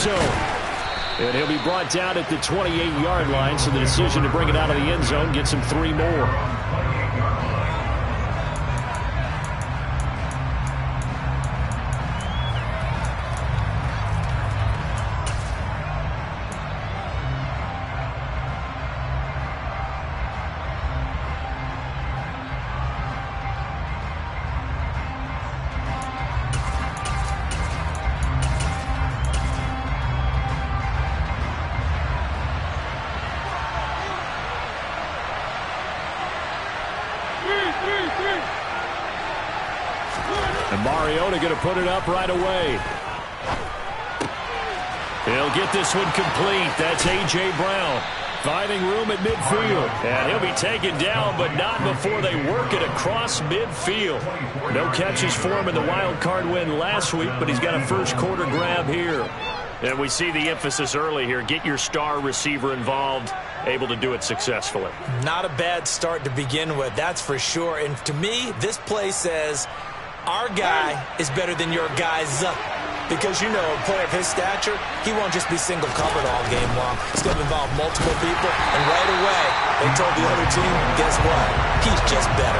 zone. And he'll be brought down at the 28-yard line, so the decision to bring it out of the end zone gets him 3 more. And Mariota going to put it up right away. He'll get this one complete. That's A.J. Brown. Finding room at midfield. And he'll be taken down, but not before they work it across midfield. No catches for him in the wild card win last week, but he's got a first quarter grab here. And we see the emphasis early here. Get your star receiver involved, able to do it successfully. Not a bad start to begin with, that's for sure. And to me, this play says our guy is better than your guy's. Because, you know, a player of his stature, he won't just be single covered all game long. It's going to involve multiple people. And right away, they told the other team, guess what? He's just better.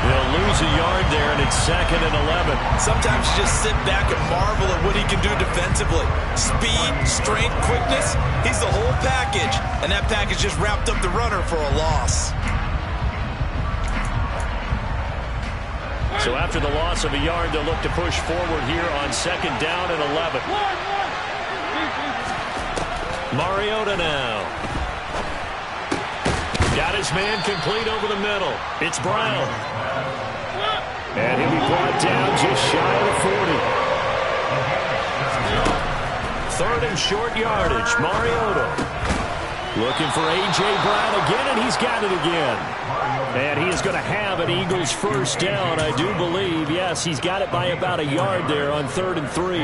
They'll lose a yard there, and it's 2nd and 11. Sometimes you just sit back and marvel at what he can do defensively. Speed, strength, quickness. He's the whole package. And that package just wrapped up the runner for a loss. So after the loss of a yard, they'll look to push forward here on 2nd down and 11. Mariota now. Got his man complete over the middle. It's Brown. And he'll be brought down just shy of the 40. 3rd and short yardage. Mariota. Looking for A.J. Brown again, and he's got it again. And he is going to have an Eagles first down, I do believe. Yes, he's got it by about a yard there on 3rd and 3.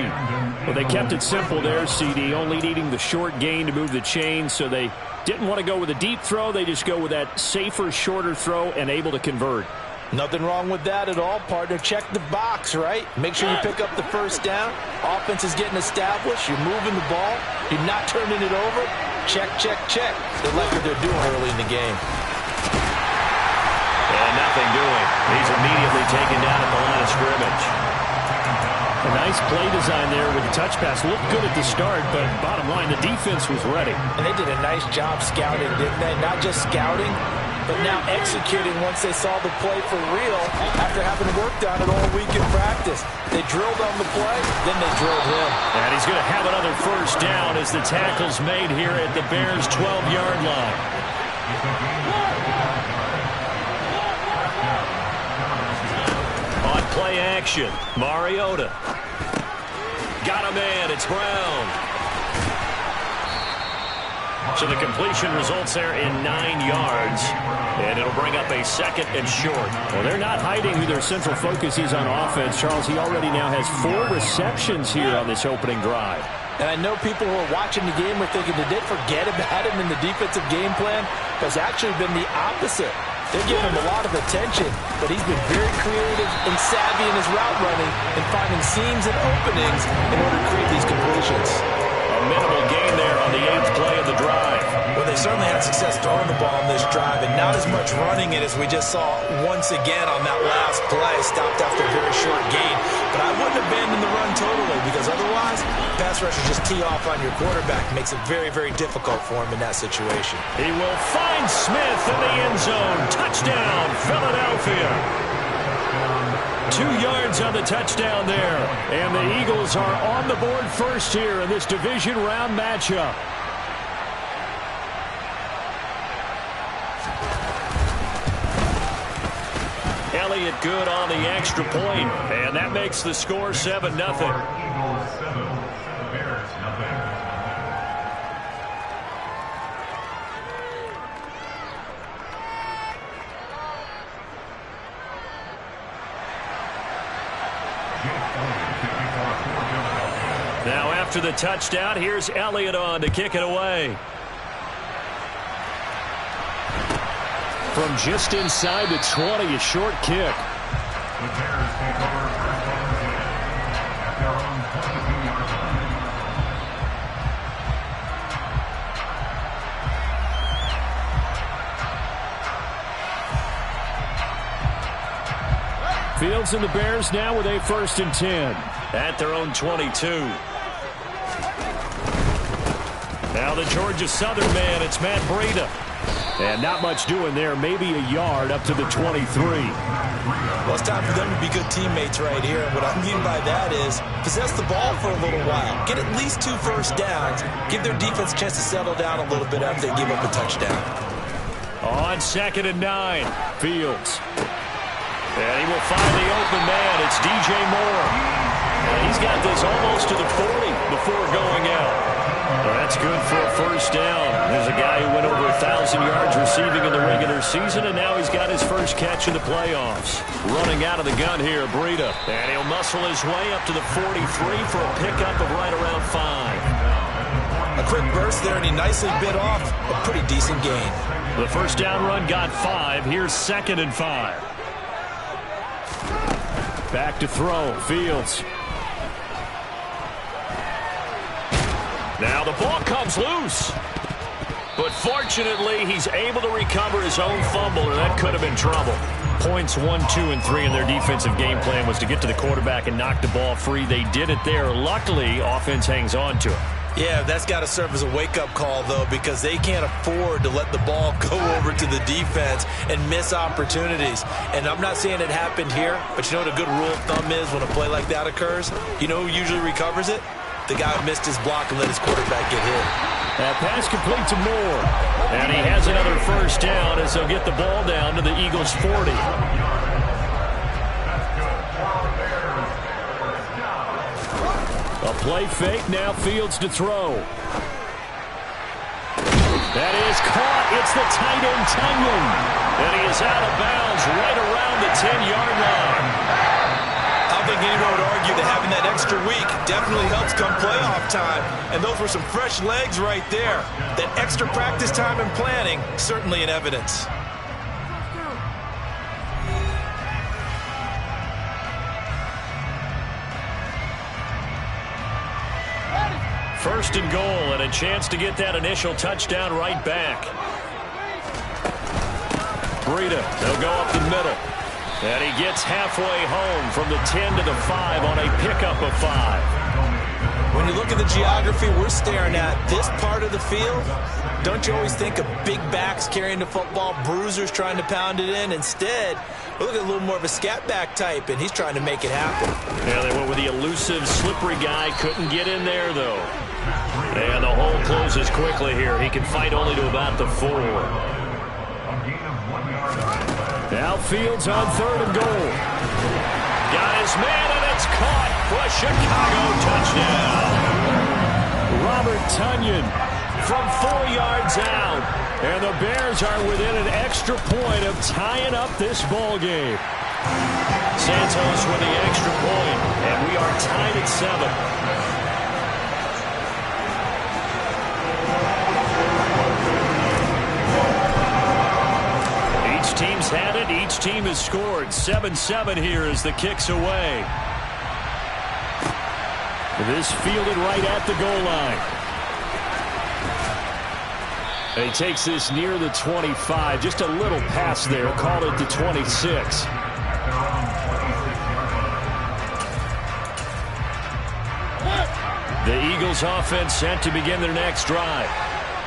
Well, they kept it simple there, CD, only needing the short gain to move the chain, so they didn't want to go with a deep throw. They just go with that safer, shorter throw and able to convert. Nothing wrong with that at all, partner. Check the box, right? Make sure you pick up the first down. Offense is getting established. You're moving the ball. You're not turning it over. Check, check, check. They like what they're doing early in the game. And nothing doing. He's immediately taken down at the line of scrimmage. A nice play design there with the touch pass. Looked good at the start, but bottom line, the defense was ready. And they did a nice job scouting, didn't they? Not just scouting, but now executing once they saw the play for real after having worked on it all week in practice. They drilled on the play, then they drilled him. And he's going to have another first down as the tackle's made here at the Bears' 12-yard line. On play action, Mariota. Got a man, it's Brown. So the completion results there in 9 yards, and it'll bring up a 2nd and short. Well, they're not hiding who their central focus is on offense. Charles, he already now has 4 receptions here on this opening drive. And I know people who are watching the game are thinking, did they forget about him in the defensive game plan? But it's actually been the opposite. They're giving him a lot of attention, but he's been very creative and savvy in his route running and finding seams and openings in order to create these completions. A minimal gain there on the 8th play of the drive. Well, they certainly had success throwing the ball on this drive, and not as much running it as we just saw once again on that last play. Stopped after a very short gain. But I wouldn't abandon the run totally, because otherwise, pass rushers just tee off on your quarterback. Makes it very, very difficult for him in that situation. He will find Smith in the end zone. Touchdown, Philadelphia. 2 yards on the touchdown there. And the Eagles are on the board first here in this division round matchup. Elliott good on the extra point, and that makes the score 7-0. Now after the touchdown, here's Elliott on to kick it away. From just inside the 20, a short kick. The Bears take over first at their own 22-yard line. Fields and the Bears now with a 1st and 10. At their own 22. Now the Georgia Southern man, it's Matt Breida. And not much doing there, maybe a yard up to the 23. Well, it's time for them to be good teammates right here. And what I mean by that is possess the ball for a little while. Get at least 2 first downs. Give their defense a chance to settle down a little bit after they give up a touchdown. On 2nd and 9, Fields. And he will find the open man. It's DJ Moore. And he's got this almost to the 40 before going out. Well, that's good for a 1st down. There's a guy who went over 1,000 yards receiving in the regular season, and now he's got his first catch in the playoffs. Running out of the gun here, Breida. And he'll muscle his way up to the 43 for a pickup of right around 5. A quick burst there, and he nicely bit off a pretty decent gain. The 1st down run got 5. Here's 2nd and 5. Back to throw, Fields. Now the ball comes loose. But fortunately, he's able to recover his own fumble, and that could have been trouble. Points 1, 2, and 3 in their defensive game plan was to get to the quarterback and knock the ball free. They did it there. Luckily, offense hangs on to it. Yeah, that's got to serve as a wake-up call, though, because they can't afford to let the ball go over to the defense and miss opportunities. And I'm not saying it happened here, but you know what a good rule of thumb is when a play like that occurs? You know who usually recovers it? The guy who missed his block and let his quarterback get hit. That pass complete to Moore. And he has another 1st down as they'll get the ball down to the Eagles' 40. A play fake, now Fields to throw. That is caught. It's the tight end, Tunyon. And he is out of bounds right around the 10-yard line. I don't think anyone would argue that having that extra week definitely helps come playoff time. And those were some fresh legs right there. That extra practice time and planning, certainly in evidence. First and goal, and a chance to get that initial touchdown right back. Breida, they'll go up the middle. And he gets halfway home from the 10 to the 5 on a pickup of 5. When you look at the geography we're staring at, this part of the field, don't you always think of big backs carrying the football, bruisers trying to pound it in? Instead, we look at a little more of a scat back type, and he's trying to make it happen. Yeah, they went with the elusive, slippery guy. Couldn't get in there, though. And the hole closes quickly here. He can fight only to about the 4. Now Fields on 3rd and goal. Got his man, and it's caught for a Chicago touchdown. Robert Tunyon from 4 yards out. And the Bears are within an extra point of tying up this ball game. Santos with the extra point, and we are tied at 7. Team's had it. Each team has scored. 7-7 here as the kick's away. This fielded right at the goal line. He takes this near the 25. Just a little pass there. Called it the 26. The Eagles offense set to begin their next drive.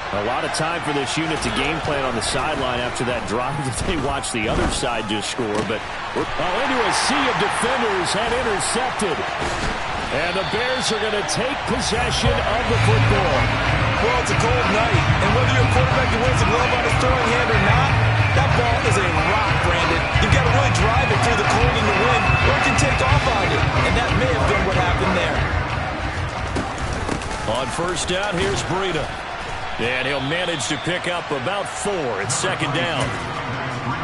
A lot of time for this unit to game plan on the sideline after that drive that they watched the other side just score. But into a sea of defenders and intercepted. And the Bears are going to take possession of the football. Well, it's a cold night, and whether your quarterback wins the glove on his throwing hand or not, that ball is a rock, Brandon. You've got to really drive it through the cold and the wind, or it can take off on you. And that may have been what happened there. On 1st down, here's Breida. And he'll manage to pick up about 4. It's 2nd down.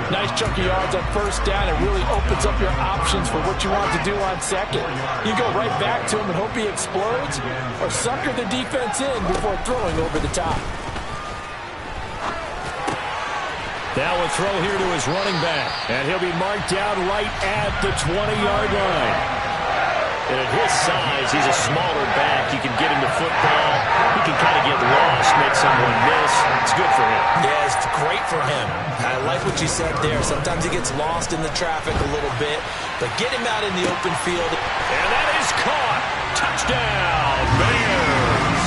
Nice chunk of yards on 1st down. It really opens up your options for what you want to do on 2nd. You go right back to him and hope he explodes, or sucker the defense in before throwing over the top. Now a throw here to his running back. And he'll be marked down right at the 20-yard line. And at his size, he's a smaller back. You can get him the football. He can kind of get lost, make let someone miss. It's good for him. Yeah, it's great for him. I like what you said there. Sometimes he gets lost in the traffic a little bit, but get him out in the open field. And that is caught. Touchdown, Bears.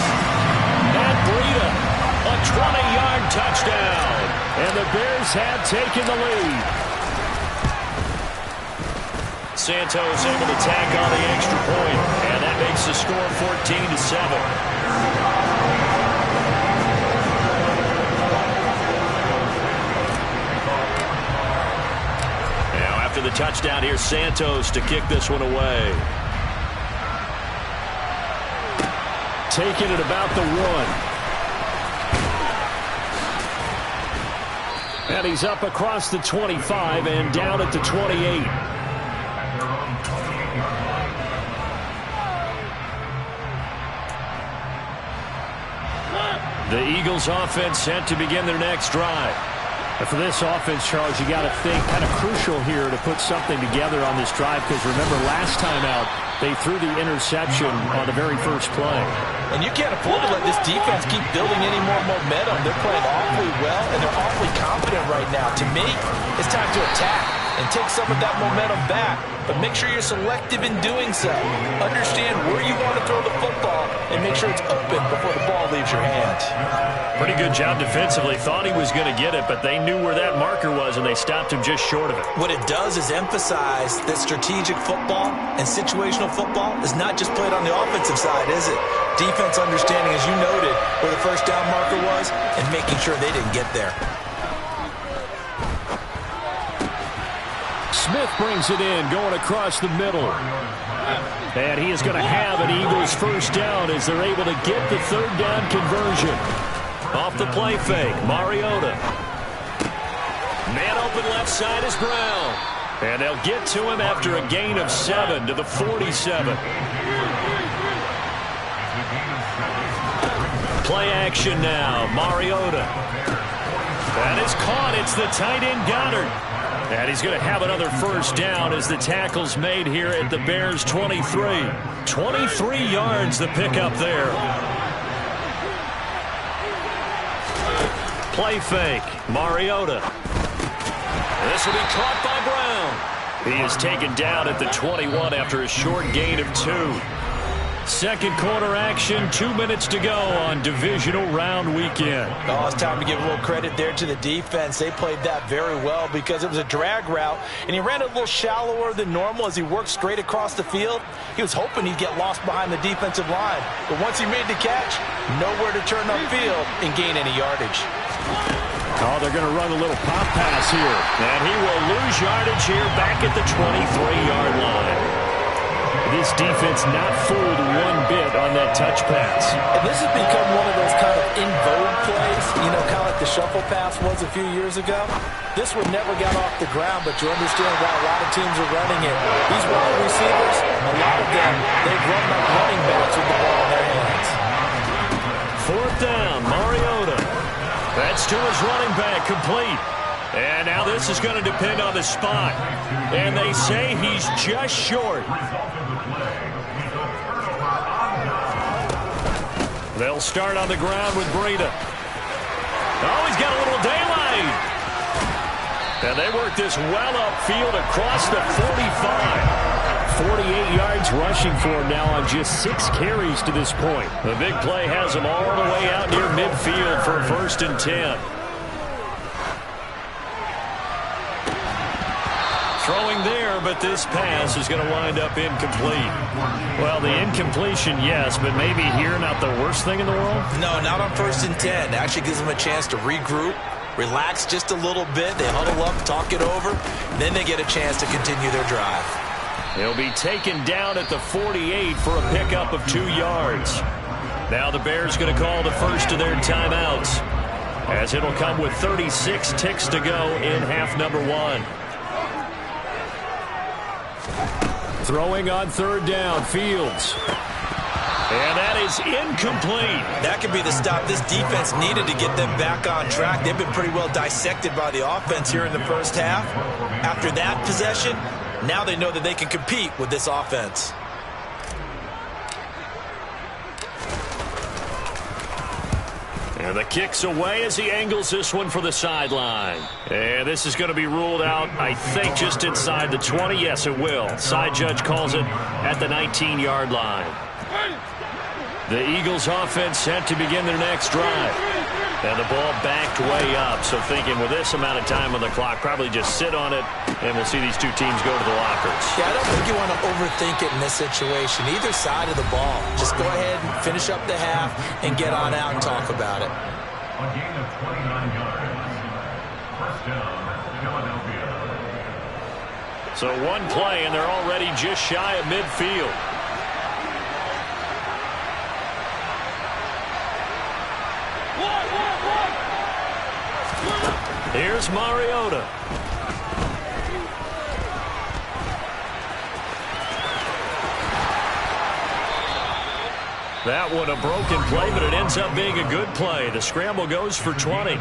And Breida, a 20-yard touchdown. And the Bears have taken the lead. Santos able to tack on the extra point, and that makes the score 14-7. Now after the touchdown, here's Santos to kick this one away. Taking it about the 1. And he's up across the 25 and down at the 28. The Eagles offense set to begin their next drive. And for this offense, Charles, you got to think kind of crucial here to put something together on this drive, because remember last time out they threw the interception on the very first play. And you can't afford to let this defense keep building any more momentum. They're playing awfully well, and they're awfully confident right now. To me, it's time to attack and take some of that momentum back, but make sure you're selective in doing so. Understand where you want to throw the football and make sure it's open before the ball leaves your hands. Pretty good job defensively. Thought he was going to get it, but they knew where that marker was, and they stopped him just short of it. What it does is emphasize that strategic football and situational football is not just played on the offensive side, is it? Defense understanding, as you noted, where the first down marker was and making sure they didn't get there. Smith brings it in, going across the middle. And he is going to have an Eagles first down as they're able to get the third down conversion. Off the play fake, Mariota. Man open left side is Brown. And they'll get to him after a gain of 7 to the 47. Play action now, Mariota. That is caught. It's the tight end Goddard. And he's going to have another first down as the tackle's made here at the Bears' 23. 23 yards the pickup there. Play fake, Mariota. This will be caught by Brown. He is taken down at the 21 after a short gain of 2. Second quarter action, 2 minutes to go on divisional round weekend. Oh, it's time to give a little credit there to the defense. They played that very well because it was a drag route, and he ran a little shallower than normal as he worked straight across the field. He was hoping he'd get lost behind the defensive line, but once he made the catch, nowhere to turn upfield and gain any yardage. Oh, they're going to run a little pop pass here, and he will lose yardage here back at the 23-yard line. This defense not fooled one bit on that touch pass. And this has become one of those kind of in vogue plays, you know, kind of like the shuffle pass was a few years ago. This one never got off the ground, but you understand why a lot of teams are running it. These wide receivers, a lot of them, they've run like running backs with the ball in their hands. Fourth down, Mariota. That's to his running back, complete. And now this is going to depend on the spot. And they say he's just short. They'll start on the ground with Breida. Oh, he's got a little daylight. And they work this well upfield across the 45. 48 yards rushing for him now on just 6 carries to this point. The big play has him all the way out near midfield for first and 10. Throwing there, but this pass is going to wind up incomplete. Well, the incompletion, yes, but maybe here not the worst thing in the world? No, not on first and 10. It actually gives them a chance to regroup, relax just a little bit. They huddle up, talk it over, then they get a chance to continue their drive. He'll be taken down at the 48 for a pickup of 2 yards. Now the Bears going to call the first of their timeouts, as it'll come with 36 ticks to go in half number 1. Throwing on third down, Fields. And that is incomplete. That could be the stop this defense needed to get them back on track. They've been pretty well dissected by the offense here in the first half. After that possession, now they know that they can compete with this offense. And the kick's away as he angles this one for the sideline. And this is going to be ruled out, I think, just inside the 20. Yes, it will. Side judge calls it at the 19-yard line. The Eagles offense set to begin their next drive. And the ball backed way up. So thinking with this amount of time on the clock, probably just sit on it, and we'll see these two teams go to the lockers. Yeah, I don't think you want to overthink it in this situation. Either side of the ball. Just go ahead and finish up the half and get on out and talk about it. A gain of 29 yards. First down, Philadelphia. So one play, and they're already just shy of midfield. Here's Mariota. That one a broken play, but it ends up being a good play. The scramble goes for 20.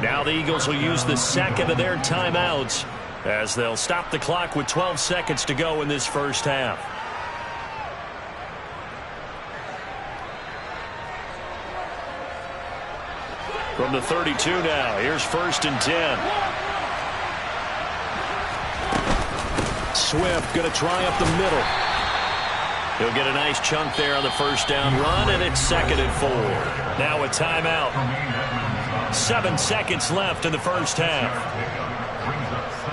Now the Eagles will use the second of their timeouts as they'll stop the clock with 12 seconds to go in this first half. From the 32 now, here's 1st and 10. Swift going to try up the middle. He'll get a nice chunk there on the first down run, and it's 2nd and 4. Now a timeout. 7 seconds left in the first half.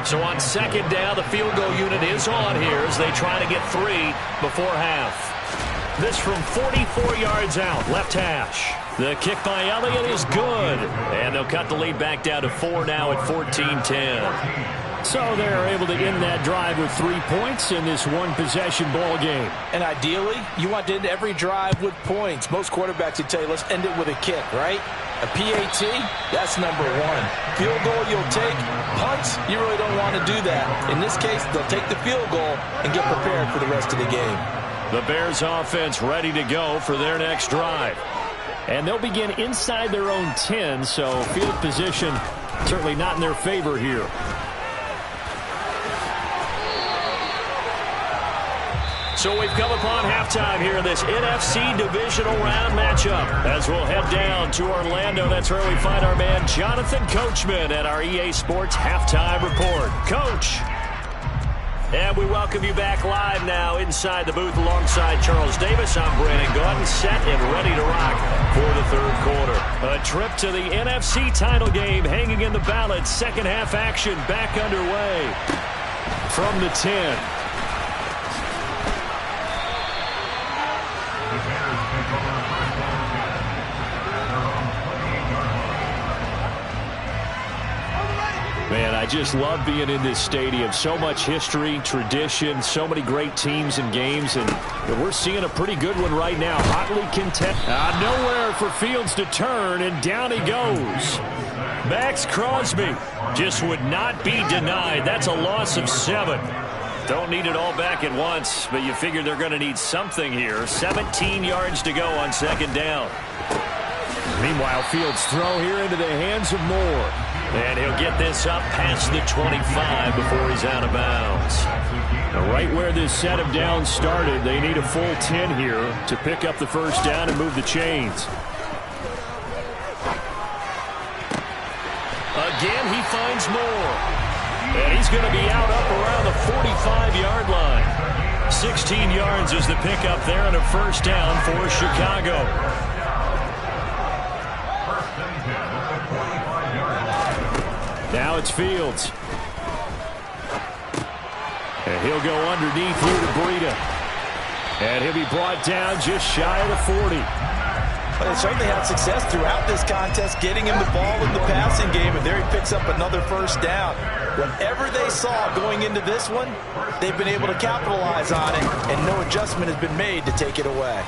So on 2nd down, the field goal unit is on here as they try to get 3 before half. This from 44 yards out, left hash. The kick by Elliott is good. And they'll cut the lead back down to 4 now at 14-10. So they're able to end that drive with 3 points in this one-possession ball game. And ideally, you want to end every drive with points. Most quarterbacks would tell you, let's end it with a kick, right? A PAT, that's number 1. Field goal, you'll take. Punts, you really don't want to do that. In this case, they'll take the field goal and get prepared for the rest of the game. The Bears offense ready to go for their next drive. And they'll begin inside their own 10, so field position certainly not in their favor here. So we've come upon halftime here in this NFC divisional round matchup. As we'll head down to Orlando, that's where we find our man Jonathan Coachman at our EA Sports Halftime Report. Coach. And we welcome you back live now inside the booth alongside Charles Davis. I'm Brandon Gaudin, set and ready to rock for the third quarter. A trip to the NFC title game hanging in the balance. Second half action back underway from the 10. Man, I just love being in this stadium. So much history, tradition, so many great teams and games, and we're seeing a pretty good one right now. Hotly contested. Nowhere for Fields to turn, and down he goes. Max Crosby just would not be denied. That's a loss of 7. Don't need it all back at once, but you figure they're going to need something here. 17 yards to go on 2nd down. Meanwhile, Fields' throw here into the hands of Moore. And he'll get this up past the 25 before he's out of bounds. Now, right where this set of downs started, they need a full 10 here to pick up the first down and move the chains. Again, he finds Moore. And he's going to be out up around the 45-yard line. 16 yards is the pickup there and a first down for Chicago. Now it's Fields. And he'll go underneath here to Breida. And he'll be brought down just shy of the 40. But they certainly had success throughout this contest getting him the ball in the passing game, and there he picks up another first down. Whatever they saw going into this one, they've been able to capitalize on it, and no adjustment has been made to take it away.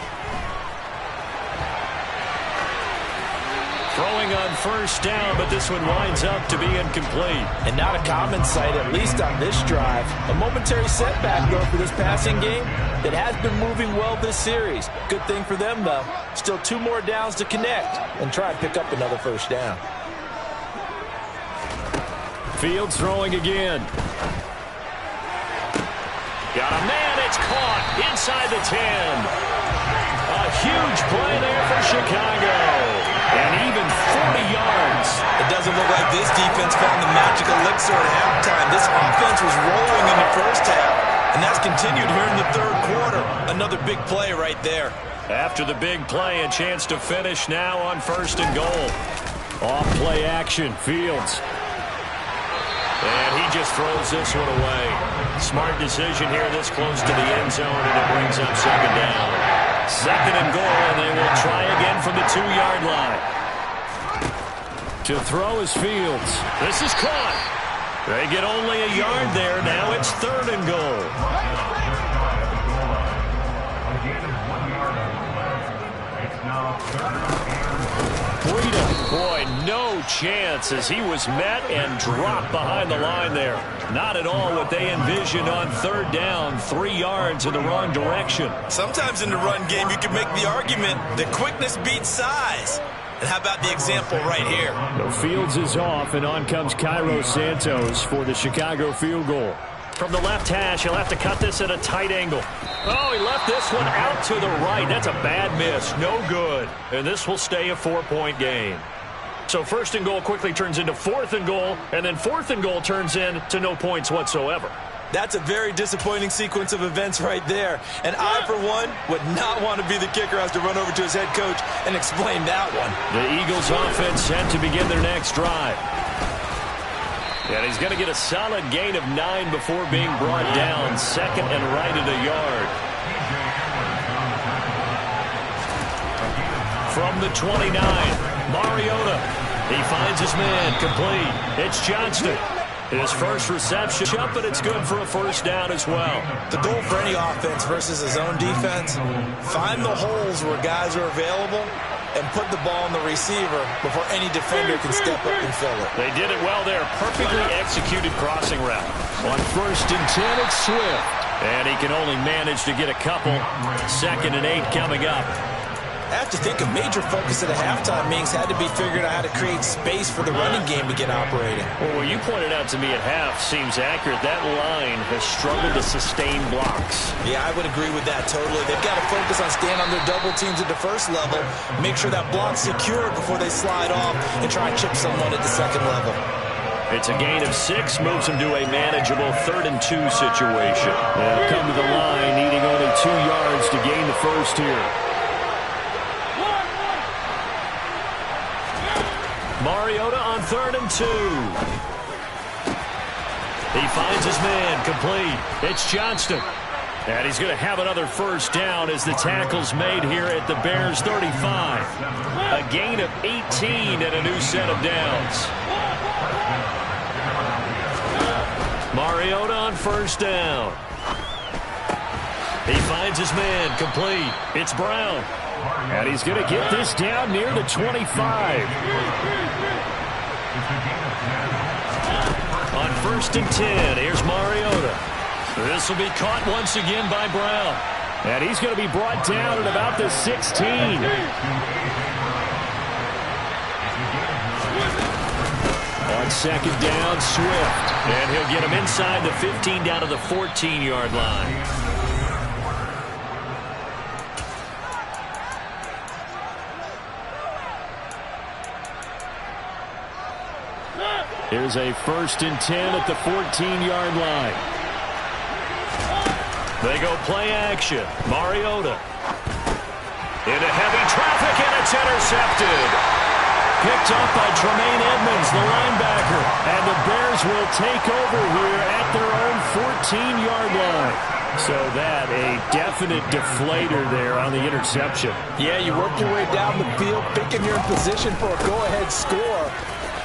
Throwing on first down, but this one winds up to be incomplete. And not a common sight, at least on this drive. A momentary setback, though, for this passing game that has been moving well this series. Good thing for them, though. Still 2 more downs to connect and try and pick up another first down. Fields throwing again. Got a man, it's caught inside the 10. A huge play there for Chicago. And this defense found the magic elixir at halftime. This offense was rolling in the first half, and that's continued here in the third quarter. Another big play right there. After the big play, a chance to finish now on 1st and goal. Off play action, Fields. And he just throws this one away. Smart decision here this close to the end zone, and it brings up 2nd down. 2nd and goal, and they will try again from the 2-yard line. To throw is Fields. This is caught. They get only a yard there. Now it's 3rd and goal. Breida, boy, no chance as he was met and dropped behind the line there. Not at all what they envisioned on 3rd down, 3 yards in the wrong direction. Sometimes in the run game, you can make the argument that quickness beats size. And how about the example right here? The Fields is off, and on comes Cairo Santos for the Chicago field goal. From the left hash, he'll have to cut this at a tight angle. Oh, he left this one out to the right. That's a bad miss. No good. And this will stay a 4-point game. So 1st and goal quickly turns into 4th and goal, and then 4th and goal turns into no points whatsoever. That's a very disappointing sequence of events right there. And I, for one, would not want to be the kicker who has to run over to his head coach and explain that one. The Eagles offense set to begin their next drive. And he's going to get a solid gain of 9 before being brought down. 2nd and right at a yard. From the 29, Mariota. He finds his man, complete. It's Johnston. His first reception, but it's good for a 1st down as well. The goal for any offense versus his own defense, find the holes where guys are available and put the ball on the receiver before any defender can step up and fill it. They did it well there. Perfectly executed crossing route. On 1st and 10, it's Swift. And he can only manage to get a couple. 2nd and 8 coming up. I have to think a major focus at a halftime meetings had to be figuring out how to create space for the running game to get operating. Well, what you pointed out to me at half seems accurate. That line has struggled to sustain blocks. Yeah, I would agree with that totally. They've got to focus on staying on their double teams at the 1st level, make sure that block's secured before they slide off and try and chip someone at the 2nd level. It's a gain of 6, moves him to a manageable 3rd and 2 situation. They'll come to the line, needing only 2 yards to gain the 1st here. Mariota on 3rd and 2. He finds his man, complete. It's Johnston. And he's going to have another 1st down as the tackle's made here at the Bears 35. A gain of 18 and a new set of downs. Mariota on 1st down. He finds his man, complete. It's Brown. And he's going to get this down near the 25. On 1st and 10, here's Mariota. This will be caught once again by Brown. And he's going to be brought down at about the 16. On 2nd down, Swift. And he'll get him inside the 15 down to the 14-yard line. Here's a 1st and 10 at the 14-yard line. They go play action. Mariota. Into heavy traffic, and it's intercepted. Picked up by Tremaine Edmonds, the linebacker. And the Bears will take over here at their own 14-yard line. So that a definite deflator there on the interception. Yeah, you work your way down the field, thinking you're in position for a go-ahead score.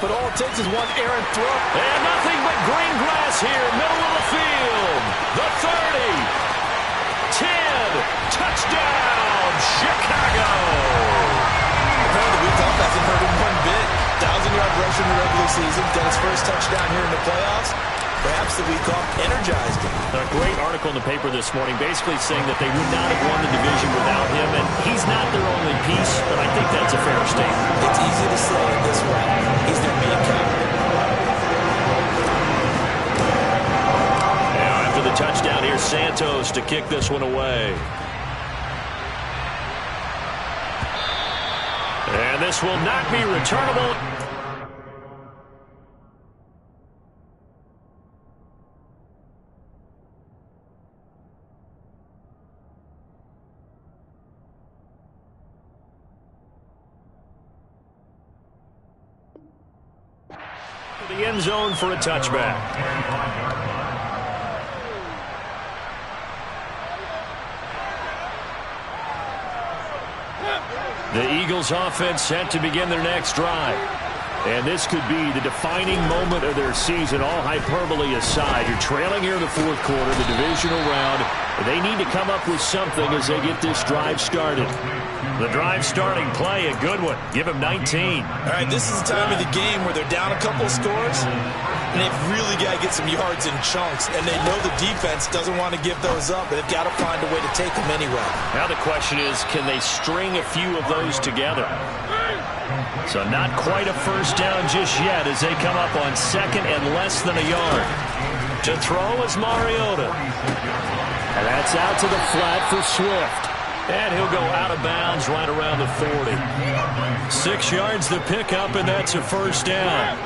But all it takes is one errant throw. And nothing but green grass here, middle of the field. The 30. 10. Touchdown, Chicago. Apparently the week off hasn't hurt him one bit. 1,000-yard rusher in the regular season. Got his first touchdown here in the playoffs. Perhaps the week off energized him. A great article in the paper this morning basically saying that they would not have won the division without him, and he's not their only piece, but I think that's a fair statement. It's easy to say it this way. He's their main captain. Now after the touchdown, here's Santos to kick this one away. And this will not be returnable. the end zone for a touchback. The Eagles offense set to begin their next drive. And this could be the defining moment of their season, all hyperbole aside. You're trailing here in the fourth quarter, the divisional round. They need to come up with something as they get this drive started. The drive starting play, a good one. Give him 19. All right, this is the time of the game where they're down a couple of scores, and they've really got to get some yards in chunks, and they know the defense doesn't want to give those up, but they've got to find a way to take them anyway. Now the question is, can they string a few of those together? So not quite a first down just yet as they come up on second and less than a yard. To throw is Mariota. And that's out to the flat for Swift. And he'll go out of bounds right around the 40. 6 yards the pickup, and that's a first down.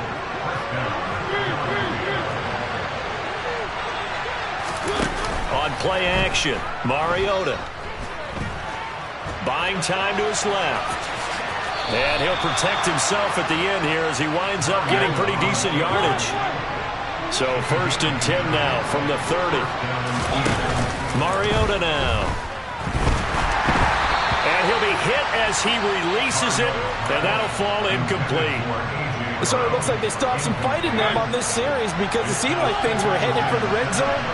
On play action, Mariota. Buying time to his left. And he'll protect himself at the end here as he winds up getting pretty decent yardage. So 1st and 10 now from the 30. Mariota now. And he'll be hit as he releases it, and that'll fall incomplete. It sort of looks like they still have some fight in them on this series because it seemed like things were headed for the red zone.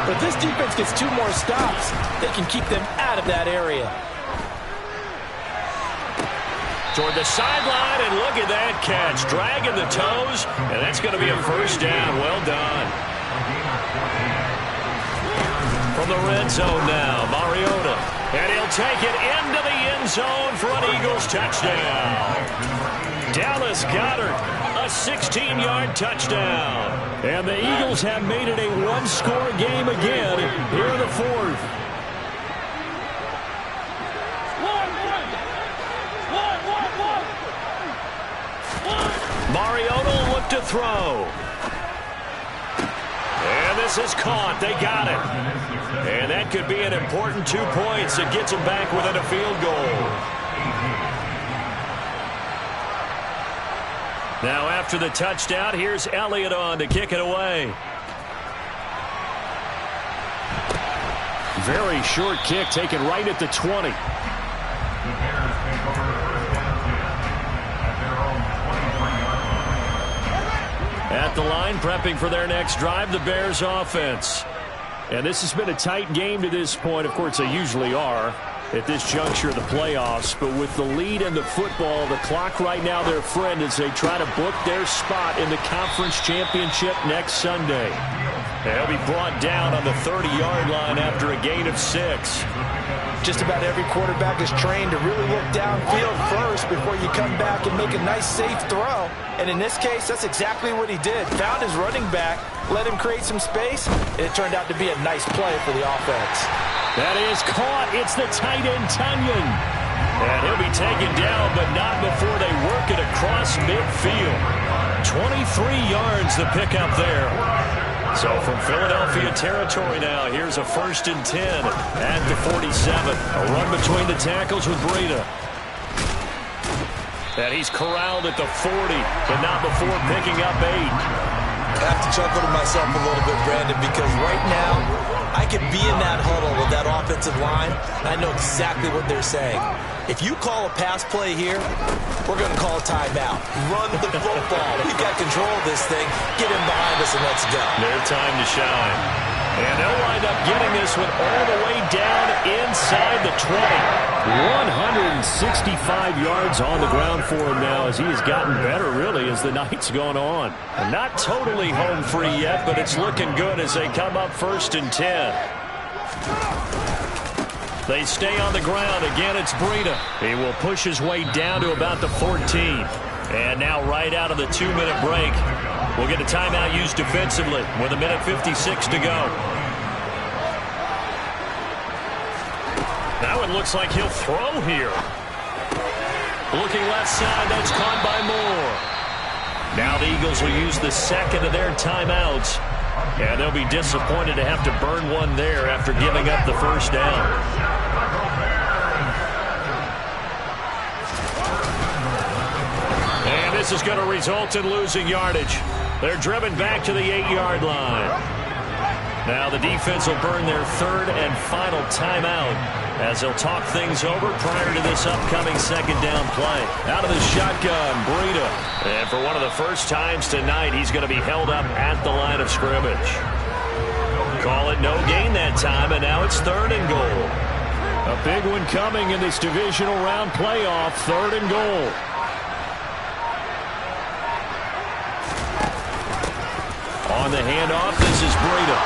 But this defense gets 2 more stops. They can keep them out of that area. Toward the sideline, and look at that catch. Dragging the toes, and that's going to be a first down. Well done. From the red zone now, Mariota. And he'll take it into the end zone for an Eagles touchdown. Dallas Goedert, a 16-yard touchdown. And the Eagles have made it a one-score game again here in the fourth. Mariota will look to throw. And this is caught. They got it. And that could be an important 2 points. It gets them back within a field goal. Now after the touchdown, here's Elliott on to kick it away. Very short kick taken right at the 20. At the line, prepping for their next drive, the Bears offense. And this has been a tight game to this point. Of course, they usually are at this juncture of the playoffs. But with the lead in the football, the clock right now their friend as they try to book their spot in the conference championship next Sunday. They'll be brought down on the 30-yard line after a gain of 6. Just about every quarterback is trained to really look downfield first before you come back and make a nice, safe throw. And in this case, that's exactly what he did. Found his running back, let him create some space, and it turned out to be a nice play for the offense. That is caught. It's the tight end, Tunyon. And he'll be taken down, but not before they work it across midfield. 23 yards the pickup there. So from Philadelphia territory now, here's a 1st and 10 at the 47. A run between the tackles with Breida. And he's corralled at the 40, but not before picking up 8. I have to chuckle to myself a little bit, Brandon, because right now I could be in that huddle with that offensive line, and I know exactly what they're saying. If you call a pass play here, we're going to call a timeout. Run the football. We've got control of this thing. Get him behind us and let's go. Their time to shine. And they'll wind up getting this one all the way down inside the 20. 165 yards on the ground for him now as he has gotten better, really, as the night's gone on. And not totally home free yet, but it's looking good as they come up 1st and 10. They stay on the ground. Again, it's Breida. He will push his way down to about the 14. And now right out of the 2-minute break, we'll get a timeout used defensively with 1:56 to go. Now it looks like he'll throw here. Looking left side, that's caught by Moore. Now the Eagles will use the second of their timeouts. And they'll be disappointed to have to burn one there after giving up the first down. And this is going to result in losing yardage. They're driven back to the 8-yard line. Now the defense will burn their third and final timeout as they'll talk things over prior to this upcoming second down play. Out of the shotgun, Breida. And for one of the first times tonight, he's going to be held up at the line of scrimmage. Call it no gain that time, and now it's 3rd and goal. A big one coming in this divisional round playoff, 3rd and goal. On the handoff, this is Breida.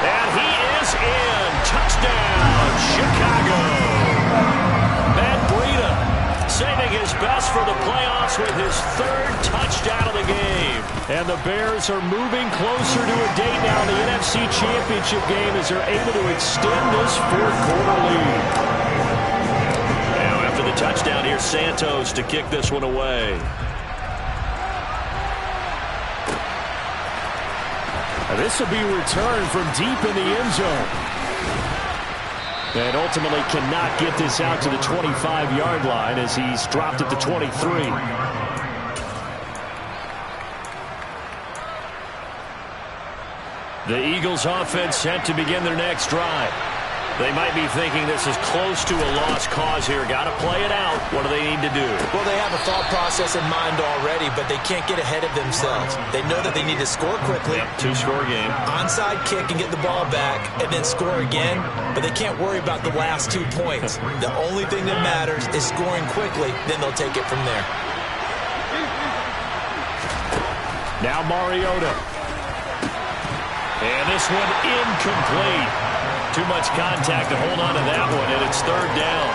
And he is in. Touchdown, Chicago. Matt Breida saving his best for the playoffs with his 3rd touchdown of the game. And the Bears are moving closer to a date now in the NFC Championship game as they're able to extend this 4th quarter lead. Now after the touchdown, here's Santos to kick this one away. This will be returned from deep in the end zone. And ultimately cannot get this out to the 25-yard line as he's dropped at the 23. The Eagles offense set to begin their next drive. They might be thinking this is close to a lost cause here. Got to play it out. What do they need to do? Well, they have a thought process in mind already, but they can't get ahead of themselves. They know that they need to score quickly. Yep, 2-score game. Onside kick and get the ball back and then score again, but they can't worry about the last 2 points. The only thing that matters is scoring quickly, then they'll take it from there. Now Mariota. And this one incomplete. Too much contact to hold on to that one, and it's 3rd down.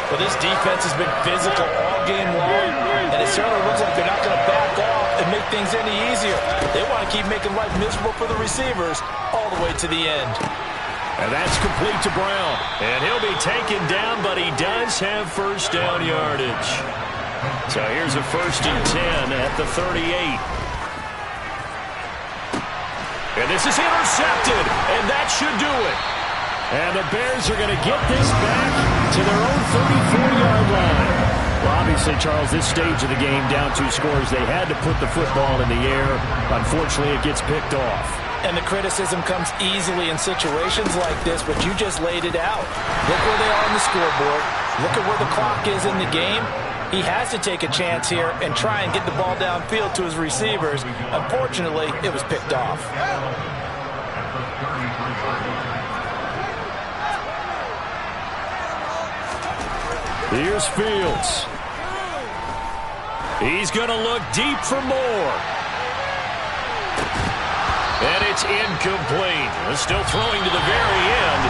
Well, this defense has been physical all game long, and it certainly looks like they're not going to back off and make things any easier. They want to keep making life miserable for the receivers all the way to the end. And that's complete to Brown. And he'll be taken down, but he does have 1st down yardage. So here's a 1st and 10 at the 38. And this is intercepted, and that should do it. And the Bears are going to get this back to their own 34-yard line. Well, obviously, Charles, this stage of the game, down 2 scores, they had to put the football in the air. Unfortunately, it gets picked off. And the criticism comes easily in situations like this, but you just laid it out. Look where they are on the scoreboard. Look at where the clock is in the game. He has to take a chance here and try and get the ball downfield to his receivers. Unfortunately, it was picked off. Here's Fields. He's going to look deep for more. And it's incomplete. Still throwing to the very end.